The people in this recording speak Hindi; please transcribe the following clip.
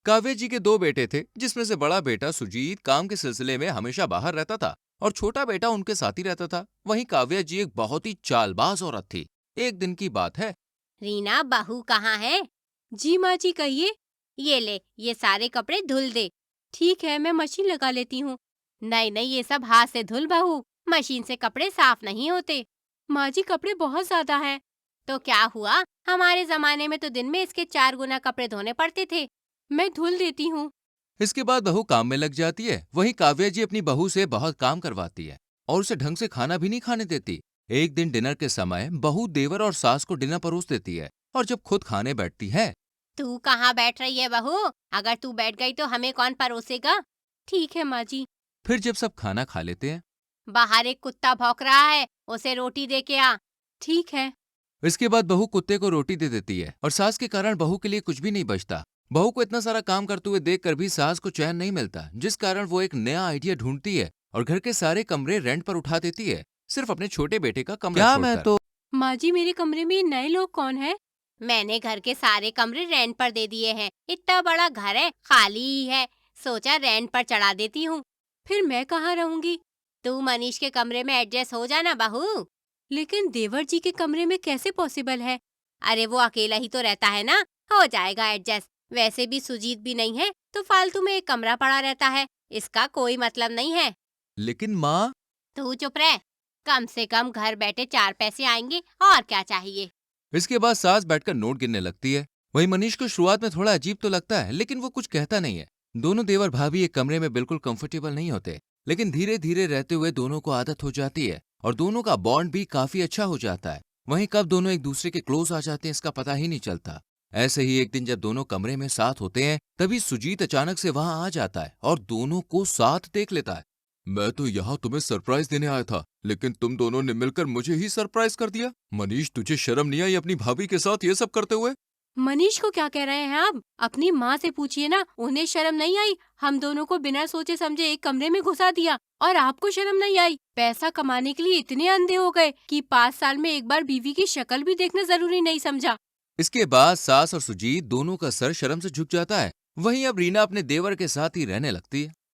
काव्या जी के दो बेटे थे, जिसमें से बड़ा बेटा सुजीत काम के सिलसिले में हमेशा बाहर रहता था और छोटा बेटा उनके साथ ही रहता था। वहीं काव्या जी एक बहुत ही चालबाज औरत थी। एक दिन की बात है। रीना, बहू कहाँ है? जी माँ जी, कहिए। ये ले, ये सारे कपड़े धुल दे। ठीक है, मैं मशीन लगा लेती हूँ। नहीं नहीं, ये सब हाथ से धुल बहू, मशीन से कपड़े साफ नहीं होते। माँ जी, कपड़े बहुत ज्यादा हैं। तो क्या हुआ, हमारे जमाने में तो दिन में इसके 4 गुना कपड़े धोने पड़ते थे। मैं धुल देती हूँ। इसके बाद बहू काम में लग जाती है। वहीं काव्या जी अपनी बहू से बहुत काम करवाती है और उसे ढंग से खाना भी नहीं खाने देती। एक दिन डिनर के समय बहू देवर और सास को डिनर परोस देती है और जब खुद खाने बैठती है। तू कहाँ बैठ रही है बहू? अगर तू बैठ गई तो हमें कौन परोसेगा? ठीक है माँ जी। फिर जब सब खाना खा लेते हैं। बाहर एक कुत्ता भौंक रहा है, उसे रोटी दे के आ। ठीक है। इसके बाद बहू कुत्ते को रोटी दे देती है और सास के कारण बहू के लिए कुछ भी नहीं बचता। बहू को इतना सारा काम करते हुए देखकर भी सास को चैन नहीं मिलता, जिस कारण वो एक नया आइडिया ढूंढती है और घर के सारे कमरे रेंट पर उठा देती है, सिर्फ अपने छोटे बेटे का कमरा क्या मैं छोड़कर। तो माँ जी, मेरे कमरे में नए लोग कौन है? मैंने घर के सारे कमरे रेंट पर दे दिए हैं। इतना बड़ा घर है, खाली ही है, सोचा रेंट पर चढ़ा देती हूँ। फिर मैं कहाँ रहूंगी? तू मनीष के कमरे में एडजस्ट हो जाना बहू। लेकिन देवर जी के कमरे में कैसे पॉसिबल है? अरे वो अकेला ही तो रहता है ना, हो जाएगा एडजस्ट। वैसे भी सुजीत भी नहीं है तो फालतू में एक कमरा पड़ा रहता है, इसका कोई मतलब नहीं है। लेकिन माँ। तू चुप रह, कम से कम घर बैठे 4 पैसे आएंगे, और क्या चाहिए। इसके बाद सास बैठकर नोट गिनने लगती है। वहीं मनीष को शुरुआत में थोड़ा अजीब तो लगता है, लेकिन वो कुछ कहता नहीं है। दोनों देवर भाभी एक कमरे में बिल्कुल कंफर्टेबल नहीं होते, लेकिन धीरे धीरे रहते हुए दोनों को आदत हो जाती है और दोनों का बॉन्ड भी काफी अच्छा हो जाता है। वहीं कब दोनों एक दूसरे के क्लोज आ जाते हैं इसका पता ही नहीं चलता। ऐसे ही एक दिन जब दोनों कमरे में साथ होते हैं, तभी सुजीत अचानक से वहां आ जाता है और दोनों को साथ देख लेता है। मैं तो यहाँ तुम्हें सरप्राइज देने आया था, लेकिन तुम दोनों ने मिलकर मुझे ही सरप्राइज कर दिया। मनीष, तुझे शर्म नहीं आई अपनी भाभी के साथ ये सब करते हुए? मनीष को क्या कह रहे हैं आप? अपनी माँ से पूछिए ना, उन्हें शर्म नहीं आई? हम दोनों को बिना सोचे समझे एक कमरे में घुसा दिया और आपको शर्म नहीं आई? पैसा कमाने के लिए इतने अंधे हो गए कि 5 साल में एक बार बीवी की शक्ल भी देखना जरूरी नहीं समझा। इसके बाद सास और सुजीत दोनों का सर शर्म से झुक जाता है। वहीं अब रीना अपने देवर के साथ ही रहने लगती है।